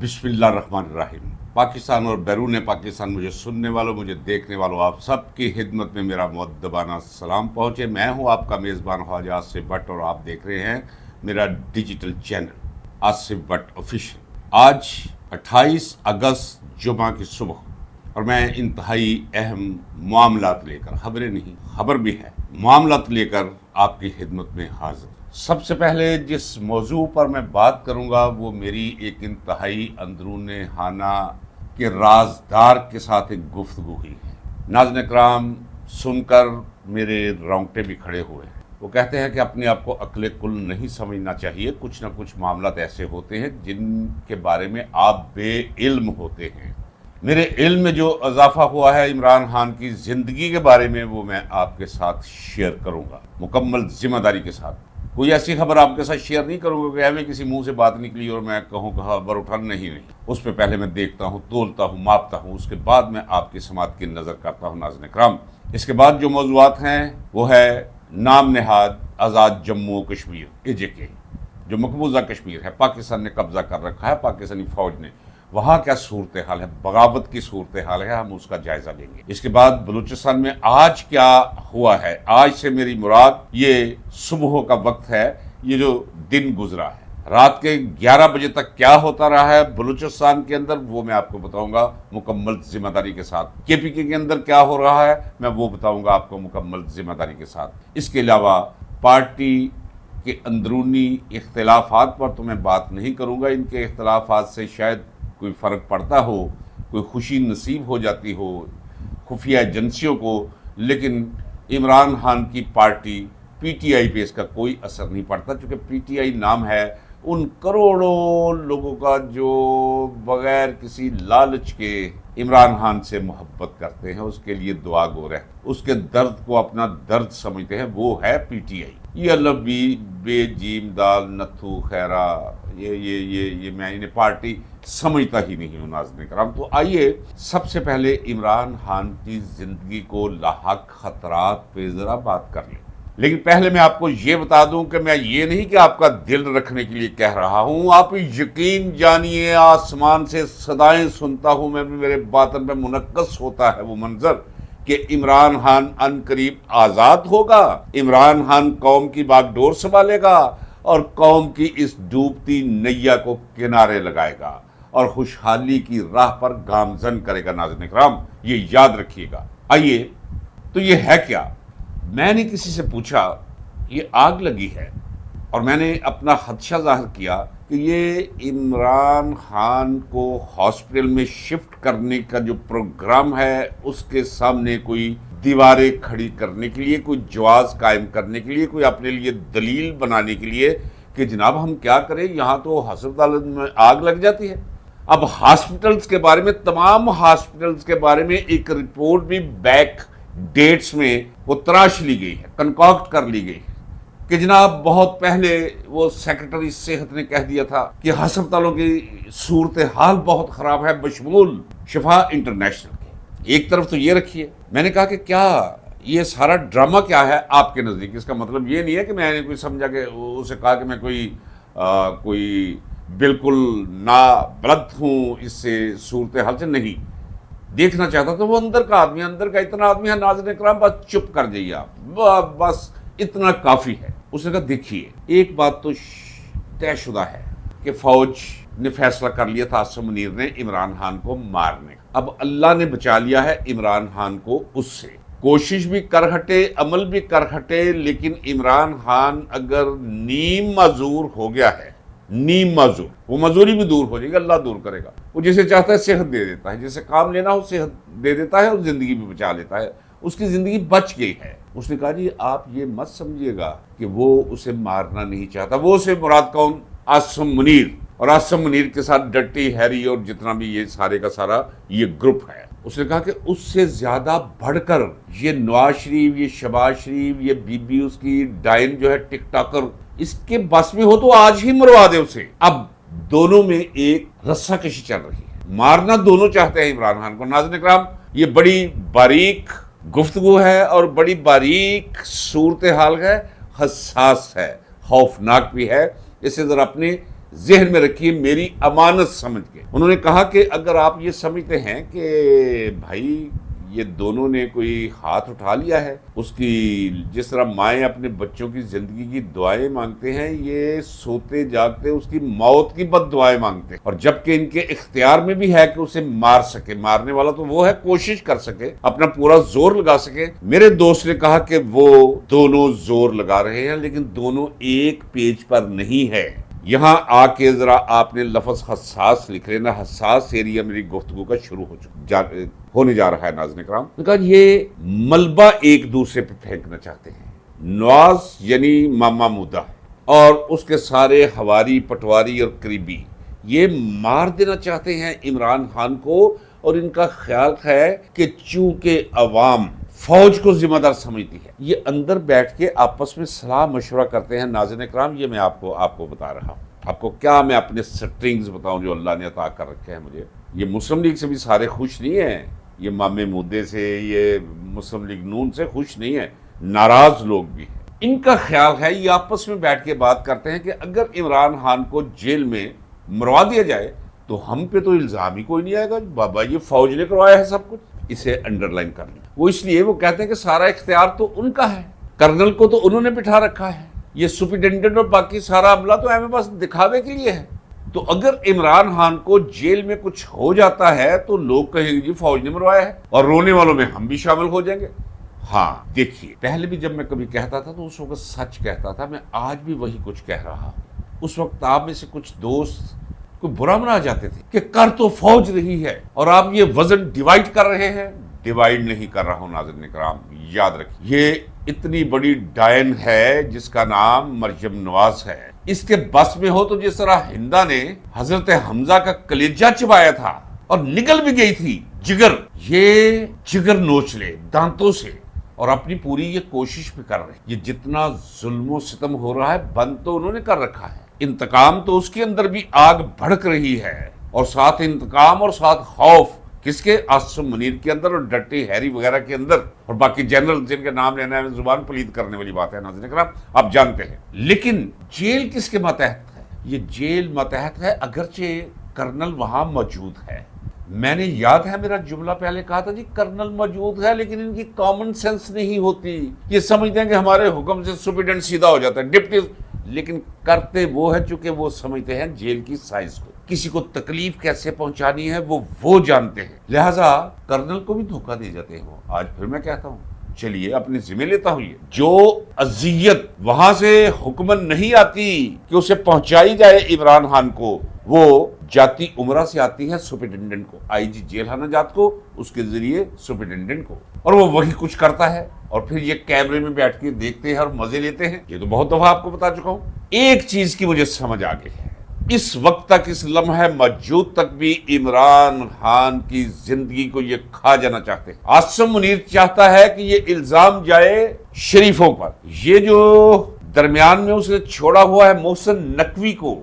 بسم اللہ الرحمن الرحیم۔ پاکستان اور بیرون پاکستان مجھے سننے والوں، مجھے دیکھنے والوں، آپ سب کی خدمت میں میرا مؤدبانہ سلام پہنچے۔ میں ہوں آپ کا میزبان خواجہ آصف بٹ اور آپ دیکھ رہے ہیں میرا digital channel Asif but official. آج 28 اگست جمعہ کی صبح اور میں انتہائی اہم معاملات لے کر، خبریں نہیں خبر بھی ہے، معاملات لے کر آپ کی خدمت میں حاضر۔ سب سے پہلے جس موضوع پر میں بات کروں گا وہ میری ایک انتہائی اندرون خانہ کے رازدار کے ساتھ ایک گفتگو ہوئی ہے۔ ناظرین اکرام، سن کر میرے رونگٹے بھی کھڑے ہوئے ہیں۔ وہ کہتے ہیں کہ اپنے آپ کو عقل کل نہیں سمجھنا چاہیے، کچھ نہ کچھ معاملات ایسے ہوتے ہیں جن کے بارے میں آپ بے علم ہوتے ہیں۔ میرے علم میں جو اضافہ ہوا ہے عمران خان کی زندگی کے بارے میں وہ میں آپ کے ساتھ شیئر کروں گا، مکمل ذمہ داری کے ساتھ۔ کوئی ایسی خبر آپ کے ساتھ شیئر نہیں کروں گا کہ ہمیں کسی منہ سے بات نکلی اور میں کہوں کہ خبر اٹھانا نہیں۔ اس پہ پہلے میں دیکھتا ہوں، تولتا ہوں، ماپتا ہوں، اس کے بعد میں آپ کی سماعت کی نظر کرتا ہوں۔ ناظرین اکرام، اس کے بعد جو موضوعات ہیں وہ ہے نام نہاد آزاد جموں کشمیر AJK، جو مقبوضہ کشمیر ہے، پاکستان نے قبضہ کر رکھا ہے، پاکستانی فوج نے۔ وہاں کیا صورتحال ہے، بغاوت کی صورتحال ہے، ہم اس کا جائزہ لیں گے۔ اس کے بعد بلوچستان میں آج کیا ہوا ہے، آج سے میری مراد یہ صبح کا وقت ہے، یہ جو دن گزرا ہے، رات کے 11 بجے تک کیا ہوتا رہا ہے بلوچستان کے اندر، وہ میں آپ کو بتاؤں گا مکمل ذمہ داری کے ساتھ۔ KPK کے اندر کیا ہو رہا ہے میں وہ بتاؤں گا آپ کو مکمل ذمہ داری کے ساتھ۔ اس کے علاوہ پارٹی کے اندرونی اختلافات پر تو میں بات نہیں کروں گا، ان کے اختلافات سے شاید کوئی فرق پڑتا ہو، کوئی خوشی نصیب ہو جاتی ہو خفیہ ایجنسیوں کو، لیکن عمران خان کی پارٹی PTI پہ اس کا کوئی اثر نہیں پڑتا، چونکہ PTI نام ہے ان کروڑوں لوگوں کا جو بغیر کسی لالچ کے عمران خان سے محبت کرتے ہیں، اس کے لیے دعا گو رہتے، اس کے درد کو اپنا درد سمجھتے ہیں، وہ ہے PTI۔ یہ اللہ بے جیم دال نتھو خیرہ، یہ میں انہیں پارٹی سمجھتا ہی نہیں ہوں۔ ناظرین کرام، تو آئیے سب سے پہلے عمران خان کی زندگی کو لاحق خطرات پہ ذرا بات کر لیں۔ لیکن پہلے میں آپ کو یہ بتا دوں کہ میں یہ نہیں کہ آپ کا دل رکھنے کے لیے کہہ رہا ہوں، آپ یقین جانیے، آسمان سے صدائیں سنتا ہوں میں، میرے باطن میں منعکس ہوتا ہے وہ منظر کہ عمران خان ان قریب آزاد ہوگا، عمران خان قوم کی باغ ڈور سنبھالے گا اور قوم کی اس ڈوبتی نیا کو کنارے لگائے گا اور خوشحالی کی راہ پر گامزن کرے گا۔ ناظرین اکرام، یہ یاد رکھیے گا۔ آئیے، تو یہ ہے کیا؟ میں نے کسی سے پوچھا، یہ آگ لگی ہے، اور میں نے اپنا خدشہ ظاہر کیا کہ یہ عمران خان کو ہاسپٹل میں شفٹ کرنے کا جو پروگرام ہے اس کے سامنے کوئی دیواریں کھڑی کرنے کے لیے، کوئی جواز قائم کرنے کے لیے، کوئی اپنے لیے دلیل بنانے کے لیے کہ جناب ہم کیا کریں، یہاں تو ہسپتال میں آگ لگ جاتی ہے۔ اب ہاسپٹلز کے بارے میں، تمام ہاسپٹلز کے بارے میں ایک رپورٹ بھی بیک ڈیٹس میں وہ تراش لی گئی ہے، کنکاکٹ کر لی گئی ہے کہ جناب بہت پہلے وہ سیکرٹری صحت نے کہہ دیا تھا کہ ہسپتالوں کی صورتحال بہت خراب ہے، بشمول شفا انٹرنیشنل کے۔ ایک طرف تو یہ رکھیے، میں نے کہا کہ کیا یہ سارا ڈرامہ کیا ہے آپ کے نزدیک؟ اس کا مطلب یہ نہیں ہے کہ میں نے کوئی سمجھا کہ اسے کہا کہ میں کوئی بالکل نابلد ہوں اس سے صورتحال سے، نہیں دیکھنا چاہتا تو وہ اندر کا آدمی، اندر کا اتنا آدمی ہے۔ ناظرین اکرام، بس چپ کر جائیے آپ، بس اتنا کافی ہے۔ اس نے کہا دیکھیے، ایک بات تو طے شدہ ہے کہ فوج نے فیصلہ کر لیا تھا عاصم منیر نے عمران خان کو مارنے، اب اللہ نے بچا لیا ہے عمران خان کو اس سے۔ کوشش بھی کر ہٹے، عمل بھی کر ہٹے، لیکن عمران خان اگر نیم معذور ہو گیا ہے، نیم معذور، وہ معذوری بھی دور ہو جائے گی، اللہ دور کرے گا۔ وہ جسے چاہتا ہے صحت دے دیتا ہے، جسے کام لینا ہو صحت دے دیتا ہے اور زندگی بھی بچا لیتا ہے۔ اس کی زندگی بچ گئی ہے۔ اس نے کہا جی آپ یہ مت سمجھیے گا کہ وہ اسے مارنا نہیں چاہتا، وہ اسے مراد کون؟ عاصم منیر، اور عاصم منیر کے ساتھ ڈٹی ہیری اور جتنا بھی یہ سارے کا سارا یہ گروپ ہے۔ اس نے کہا کہ اس سے زیادہ بڑھ کر یہ نواز شریف، یہ شہباز شریف، یہ بی بی اس کی ڈائن جو ہے ٹک ٹاکر، اس کے بس میں ہو تو آج ہی مروا دے اسے۔ اب دونوں میں ایک رسہ کشی چل رہی ہے، مارنا دونوں چاہتے ہیں عمران خان کو۔ ناظرین اکرام، یہ بڑی باریک گفتگو ہے اور بڑی باریک صورتحال ہے، حساس ہے، خوفناک بھی ہے۔ اسے ذرا اپنے ذہن میں رکھیے میری امانت سمجھ کے۔ انہوں نے کہا کہ اگر آپ یہ سمجھتے ہیں کہ بھائی یہ دونوں نے کوئی ہاتھ اٹھا لیا ہے، اس کی جس طرح مائیں اپنے بچوں کی زندگی کی دعائیں مانگتے ہیں، یہ سوتے جاگتے اس کی موت کی بد دعائیں مانگتے ہیں، اور جبکہ ان کے اختیار میں بھی ہے کہ اسے مار سکے، مارنے والا تو وہ ہے، کوشش کر سکے، اپنا پورا زور لگا سکے۔ میرے دوست نے کہا کہ وہ دونوں زور لگا رہے ہیں لیکن دونوں ایک پیج پر نہیں ہے۔ یہاں آ کے ذرا آپ نے لفظ حساس لکھ لینا، حساس ایریا میری گفتگو کا شروع ہونے جا رہا ہے۔ ناظرین کرام نے کہا یہ ملبہ ایک دوسرے پہ پھینکنا چاہتے ہیں، نواز یعنی ماما مودا اور اس کے سارے ہواری پٹواری اور قریبی یہ مار دینا چاہتے ہیں عمران خان کو، اور ان کا خیال ہے کہ چونکہ عوام فوج کو ذمہ دار سمجھتی ہے، یہ اندر بیٹھ کے آپس میں صلاح مشورہ کرتے ہیں۔ ناظرین کرام یہ میں آپ کو بتا رہا ہوں، آپ کو کیا میں اپنے سٹرنگز بتاؤں جو اللہ نے عطا کر رکھے ہیں مجھے۔ یہ مسلم لیگ سے بھی سارے خوش نہیں ہیں، یہ مامے مودے سے، یہ مسلم لیگ نون سے خوش نہیں ہیں، ناراض لوگ بھی ہیں۔ ان کا خیال ہے یہ آپس میں بیٹھ کے بات کرتے ہیں کہ اگر عمران خان کو جیل میں مروا دیا جائے تو ہم پہ تو الزام ہی کوئی نہیں آئے گا، بابا یہ فوج نے کروایا ہے سب کچھ۔ اسے انڈر لائن کر لیں، وہ اس لیے وہ کہتے ہیں کہ سارا اختیار تو ان کا ہے، کرنل کو تو انہوں نے بٹھا رکھا ہے، یہ سپرنٹینڈنٹ اور باقی سارا عملہ تو ہمیں بس دکھاوے کے لیے ہے۔ تو اگر عمران خان کو جیل میں کچھ ہو جاتا ہے تو لوگ کہیں گے جی فوج نے مروایا ہے، اور رونے والوں میں ہم بھی شامل ہو جائیں گے۔ ہاں دیکھیے، پہلے بھی جب میں کبھی کہتا تھا تو اس وقت سچ کہتا تھا، میں آج بھی وہی کچھ کہہ رہا ہوں۔ اس وقت آپ میں سے کچھ دوست کوئی برا منا جاتے تھے کہ کر تو فوج رہی ہے اور آپ یہ وزن ڈیوائیڈ کر رہے ہیں۔ ڈیوائیڈ نہیں کر رہا ہوں ناظرین کرام، یاد رکھیے یہ اتنی بڑی ڈائن ہے جس کا نام مریم نواز ہے، اس کے بس میں ہو تو جس طرح ہندا نے حضرت حمزہ کا کلیجہ چبایا تھا اور نکل بھی گئی تھی جگر، یہ جگر نوچ لے دانتوں سے اور اپنی پوری یہ کوشش بھی کر رہے ہیں۔ یہ جتنا ظلم و ستم ہو رہا ہے بند تو انہوں نے کر رکھا ہے، انتقام تو اس کے اندر بھی آگ بھڑک رہی ہے، اور ساتھ انتقام اور ساتھ خوف کس کے؟ عاصم منیر کے اندر اور ڈٹی ہیری وغیرہ کے اندر، اور باقی جنرل جن کے نام لینا ہے زبان پلید کرنے والی بات ہے ناظرین کرام، آپ جانتے ہیں۔ لیکن جیل کس کے ماتحت ہے؟ یہ جیل ماتحت ہے اگرچہ کرنل وہاں موجود ہے۔ میں نے یاد ہے میرا جملہ پہلے کہا تھا جی کرنل موجود ہے لیکن ان کی کامن سینس نہیں ہوتی، یہ سمجھتے ہیں کہ ہمارے حکم سے سپرنٹینڈنٹ سیدھا ہو جاتا ہے، ڈپٹی، لیکن کرتے وہ ہے چونکہ وہ سمجھتے ہیں جیل کی سائز کو، کسی کو تکلیف کیسے پہنچانی ہے وہ جانتے ہیں، لہٰذا کرنل کو بھی دھوکہ دے جاتے ہیں وہ۔ آج پھر میں کہتا ہوں چلیے اپنے ذمہ لیتا ہوں، یہ جو اذیت وہاں سے حکمن نہیں آتی کہ اسے پہنچائی جائے عمران خان کو، وہ جاتی عمرہ سے آتی ہے سپرنٹینڈنٹ کو، آئی جی جیل خانہ جات کو، اس کے ذریعے سپرنٹینڈنٹ کو، اور وہ وہی کچھ کرتا ہے، اور پھر یہ کیمرے میں بیٹھ کے دیکھتے ہیں اور مزے لیتے ہیں۔ یہ تو بہت دفعہ آپ کو بتا چکا ہوں۔ ایک چیز کی مجھے سمجھ آ گئی ہے، اس وقت تک، اس لمحہ موجود تک بھی عمران خان کی زندگی کو یہ کھا جانا چاہتے ہیں۔ عاصم منیر چاہتا ہے کہ یہ الزام جائے شریفوں پر، یہ جو درمیان میں اس نے چھوڑا ہوا ہے محسن نقوی کو،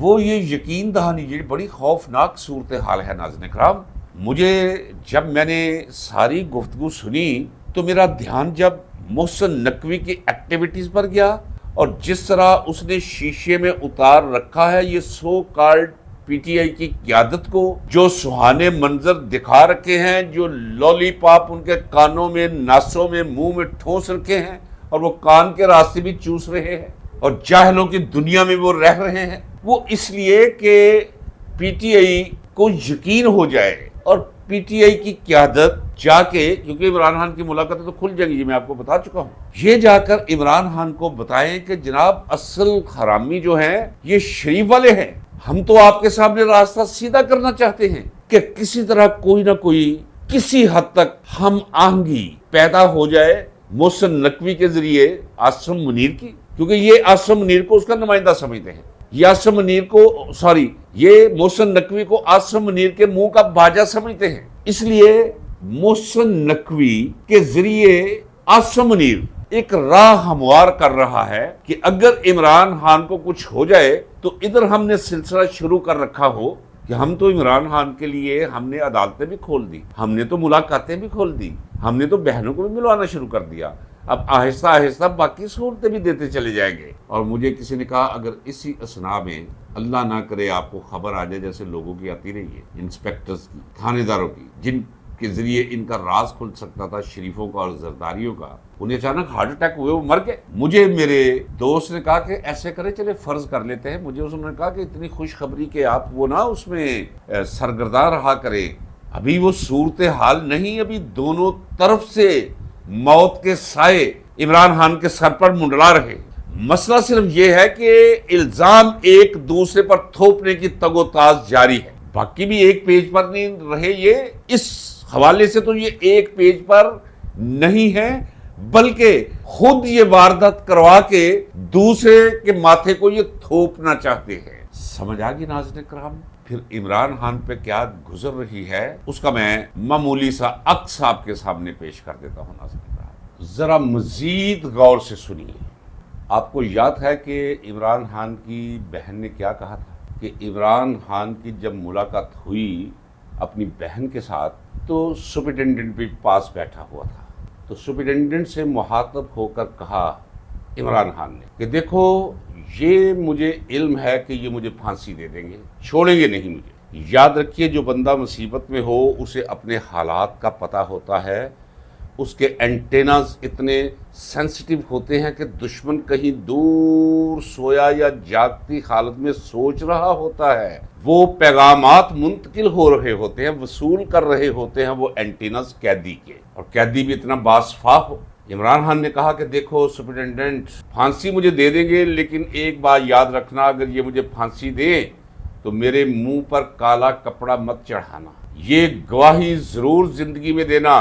وہ یہ یقین دہانی، یہ بڑی خوفناک صورتحال ہے ناظرین کرام۔ مجھے جب میں نے ساری گفتگو سنی تو میرا دھیان جب محسن نقوی کی ایکٹیویٹیز پر گیا، اور جس طرح اس نے شیشے میں اتار رکھا ہے یہ so called P T I کی قیادت کو، جو سہانے منظر دکھا رکھے ہیں، جو لولی پاپ ان کے کانوں میں، ناسوں میں، منہ میں ٹھونس رکھے ہیں، اور وہ کان کے راستے بھی چوس رہے ہیں، اور جاہلوں کی دنیا میں وہ رہ رہے ہیں، وہ اس لیے کہ پی ٹی آئی کو یقین ہو جائے، اور پی ٹی آئی کی قیادت جا کے، کیونکہ عمران خان کی ملاقاتیں تو کھل جائیں گی، یہ میں آپ کو بتا چکا ہوں، یہ جا کر عمران خان کو بتائیں کہ جناب اصل حرامی جو ہیں یہ شریف والے ہیں، ہم تو آپ کے سامنے راستہ سیدھا کرنا چاہتے ہیں کہ کسی طرح کوئی نہ کوئی کسی حد تک ہم آہنگی پیدا ہو جائے محسن نقوی کے ذریعے عاصم منیر کی، کیونکہ یہ عاصم منیر کو اس کا نمائندہ سمجھتے ہیں، یہ عاصم منیر کو یہ محسن نقوی کو عاصم منیر کے منہ کا باجا سمجھتے ہیں، اس لیے محسن نقوی کے ذریعے عاصم منیر ایک راہ ہموار کر رہا ہے کہ اگر عمران خان کو کچھ ہو جائے تو ادھر ہم نے سلسلہ شروع کر رکھا ہو کہ ہم تو عمران خان کے لیے ہم نے عدالتیں بھی کھول دی، ہم نے تو ملاقاتیں بھی کھول دی، ہم نے تو بہنوں کو بھی ملوانا شروع کر دیا، اب آہستہ آہستہ باقی صورتیں بھی دیتے چلے جائیں گے. اور مجھے کسی نے کہا اگر اسی اثناء میں اللہ نہ کرے آپ کو خبر آ جائے جیسے لوگوں کی آتی رہی ہے، انسپیکٹرز کی، تھانے داروں کی، جن کے ذریعے ان کا راز کھل سکتا تھا شریفوں کا اور زرداریوں کا، انہیں اچانک ہارٹ اٹیک ہوئے، وہ مر گئے. مجھے میرے دوست نے کہا کہ ایسے کرے چلے فرض کر لیتے ہیں. مجھے اس نے کہا کہ اتنی خوشخبری کہ آپ وہ نہ اس میں سرگرداں رہا کریں، ابھی وہ صورتحال نہیں، ابھی دونوں طرف سے موت کے سائے عمران خان کے سر پر منڈلا رہے. مسئلہ صرف یہ ہے کہ الزام ایک دوسرے پر تھوپنے کی تگ و تاز جاری ہے. باقی بھی ایک پیج پر نہیں رہے. یہ اس حوالے سے تو یہ ایک پیج پر نہیں ہے، بلکہ خود یہ واردات کروا کے دوسرے کے ماتھے کو یہ تھوپنا چاہتے ہیں. سمجھ آ گئی ناظرین کرام؟ پھر عمران خان پہ کیا گزر رہی ہے اس کا میں معمولی سا عکس آپ کے سامنے پیش کر دیتا ہوں. ناظرین کرام ذرا مزید غور سے سنیے. آپ کو یاد ہے کہ عمران خان کی بہن نے کیا کہا تھا کہ عمران خان کی جب ملاقات ہوئی اپنی بہن کے ساتھ تو سپرنٹینڈنٹ بھی پاس بیٹھا ہوا تھا. تو سپرنٹینڈنٹ سے مخاطب ہو کر کہا عمران خان نے کہ دیکھو یہ مجھے علم ہے کہ یہ مجھے پھانسی دے دیں گے، چھوڑیں گے نہیں مجھے. یاد رکھیے جو بندہ مصیبت میں ہو اسے اپنے حالات کا پتہ ہوتا ہے، اس کے اینٹیناز اتنے سینسٹیو ہوتے ہیں کہ دشمن کہیں دور سویا یا جاگتی حالت میں سوچ رہا ہوتا ہے، وہ پیغامات منتقل ہو رہے ہوتے ہیں، وصول کر رہے ہوتے ہیں وہ اینٹیناز قیدی کے، اور قیدی بھی اتنا باصفا ہو. عمران خان نے کہا کہ دیکھو سپرنٹینڈنٹ پھانسی مجھے دے دیں گے، لیکن ایک بات یاد رکھنا، اگر یہ مجھے پھانسی دیں تو میرے منہ پر کالا کپڑا مت چڑھانا. یہ گواہی ضرور زندگی میں دینا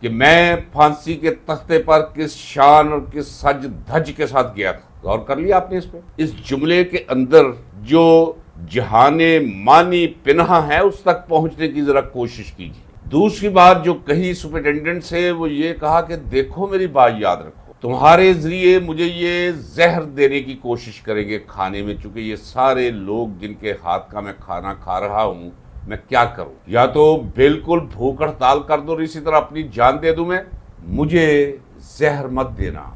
کہ میں پھانسی کے تختے پر کس شان اور کس سج دھج کے ساتھ گیا تھا. غور کر لیا آپ نے اس پہ؟ اس جملے کے اندر جو جہان مانی پنہا ہے اس تک پہنچنے کی ذرا کوشش کیجیے. دوسری بات جو کہی سپرنٹینڈنٹ سے وہ یہ کہا کہ دیکھو میری بات یاد رکھو، تمہارے ذریعے مجھے یہ زہر دینے کی کوشش کریں گے کھانے میں، چونکہ یہ سارے لوگ جن کے ہاتھ کا میں کھانا کھا رہا ہوں، میں کیا کروں؟ یا تو بالکل بھوک ہڑتال کر دو اور اسی طرح اپنی جان دے دوں، میں مجھے زہر مت دینا.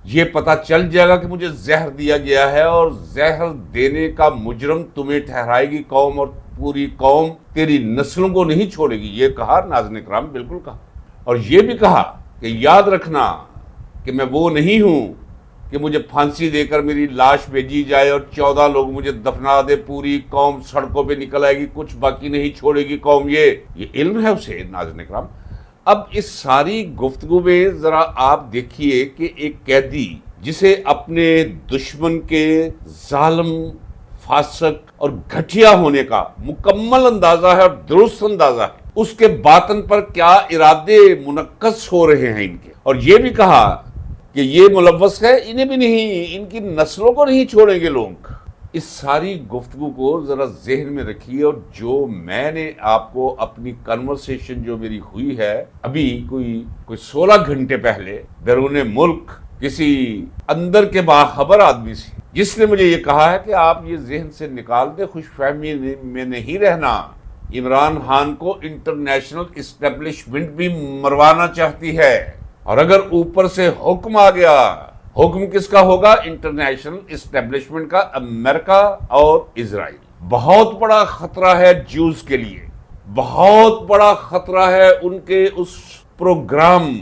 یہ پتہ چل جائے گا کہ مجھے زہر دیا گیا ہے اور زہر دینے کا مجرم تمہیں ٹھہرائے گی قوم، اور پوری قوم تیری نسلوں کو نہیں چھوڑے گی. یہ کہا ناظرین کرام، بالکل کہا. اور یہ بھی کہا کہ یاد رکھنا کہ میں وہ نہیں ہوں کہ مجھے پھانسی دے کر میری لاش بھیجی جائے اور 14 لوگ مجھے دفنا دے، پوری قوم سڑکوں پہ نکل آئے گی، کچھ باقی نہیں چھوڑے گی قوم. یہ علم ہے اسے. ناظرین کرام اب اس ساری گفتگو میں ذرا آپ دیکھیے کہ ایک قیدی جسے اپنے دشمن کے ظالم، فاسق اور گھٹیا ہونے کا مکمل اندازہ ہے اور درست اندازہ ہے، اس کے باطن پر کیا ارادے منعکس ہو رہے ہیں ان کے. اور یہ بھی کہا کہ یہ ملوث ہے، انہیں بھی نہیں، ان کی نسلوں کو نہیں چھوڑیں گے لوگ. اس ساری گفتگو کو ذرا ذہن میں رکھیے. اور جو میں نے آپ کو اپنی کنورسیشن جو میری ہوئی ہے ابھی کوئی 16 گھنٹے پہلے بیرون ملک کسی اندر کے باخبر آدمی سے، جس نے مجھے یہ کہا ہے کہ آپ یہ ذہن سے نکال دیں، خوش فہمی میں نہیں رہنا، عمران خان کو انٹرنیشنل اسٹیبلشمنٹ بھی مروانا چاہتی ہے، اور اگر اوپر سے حکم آ گیا، حکم کس کا ہوگا؟ انٹرنیشنل اسٹیبلشمنٹ کا، امریکہ اور اسرائیل. بہت بڑا خطرہ ہے جوز کے لیے، بہت بڑا خطرہ ہے ان کے اس پروگرام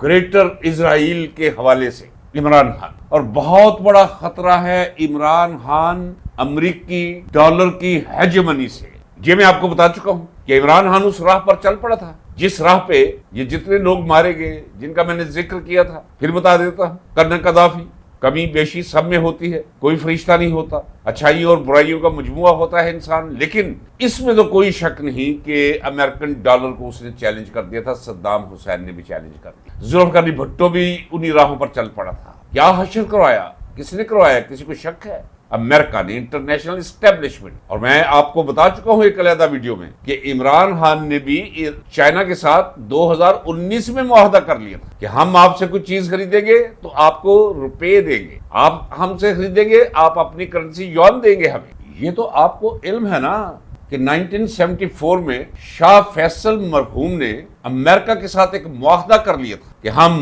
گریٹر اسرائیل کے حوالے سے عمران خان، اور بہت بڑا خطرہ ہے عمران خان امریکی ڈالر کی ہیجمنی سے. یہ میں آپ کو بتا چکا ہوں کہ عمران خان اس راہ پر چل پڑا تھا جس راہ پہ یہ جتنے لوگ مارے گئے جن کا میں نے ذکر کیا تھا. پھر بتا دیتا ہوں، کرنل قذافی، کمی بیشی سب میں ہوتی ہے، کوئی فرشتہ نہیں ہوتا، اچھائیوں اور برائیوں کا مجموعہ ہوتا ہے انسان. لیکن اس میں تو کوئی شک نہیں کہ امریکن ڈالر کو اس نے چیلنج کر دیا تھا، صدام حسین نے بھی چیلنج کر دیا، ذوالفقار علی بھٹو بھی انہی راہوں پر چل پڑا تھا. کیا حشر کروایا؟ کس نے کروایا؟ کسی کو شک ہے؟ امریکہ نے، انٹرنیشنل اسٹیبلشمنٹ. اور میں آپ کو بتا چکا ہوں ایک علیحدہ ویڈیو میں کہ عمران خان نے بھی چائنا کے ساتھ 2019 میں معاہدہ کر لیا تھا کہ ہم آپ سے کوئی چیز خریدیں گے تو آپ کو روپے دیں گے، آپ ہم سے خریدیں گے آپ اپنی کرنسی یون دیں گے ہمیں. یہ تو آپ کو علم ہے نا کہ 1974 میں شاہ فیصل مرحوم نے امریکہ کے ساتھ ایک معاہدہ کر لیا تھا کہ ہم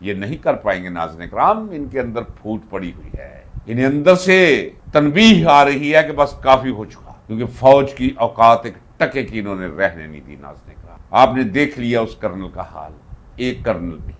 یہ نہیں کر پائیں گے ناظرین کرام، ان کے اندر پھوٹ پڑی ہوئی ہے، انہیں اندر سے تنبیہ آ رہی ہے کہ بس کافی ہو چکا، کیونکہ فوج کی اوقات ایک ٹکے کی انہوں نے رہنے نہیں دی ناظرین کرام۔ آپ نے دیکھ لیا اس کرنل کا حال، ایک کرنل بھی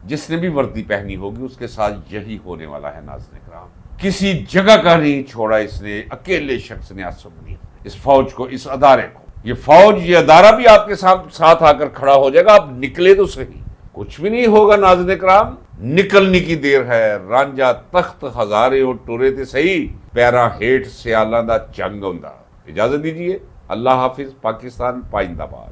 جس نے بھی وردی پہنی ہوگی اس کے ساتھ یہی ہونے والا ہے ناظرین کرام۔ کسی جگہ کا نہیں چھوڑا اس نے، اکیلے شخص نے آسمانی اس فوج کو، اس ادارے کو، یہ فوج یہ ادارہ بھی آپ کے ساتھ آ کر کھڑا ہو جائے گا، آپ نکلے تو صحیح، کچھ بھی نہیں ہوگا ناظرین کرام، نکلنے کی دیر ہے۔ رانجھا تخت ہزارے اور ٹورے تے صحیح، پیرا ہیٹ سیالاں دا چنگ ہوندا۔ اجازت دیجیے، اللہ حافظ، پاکستان پائندہ باد۔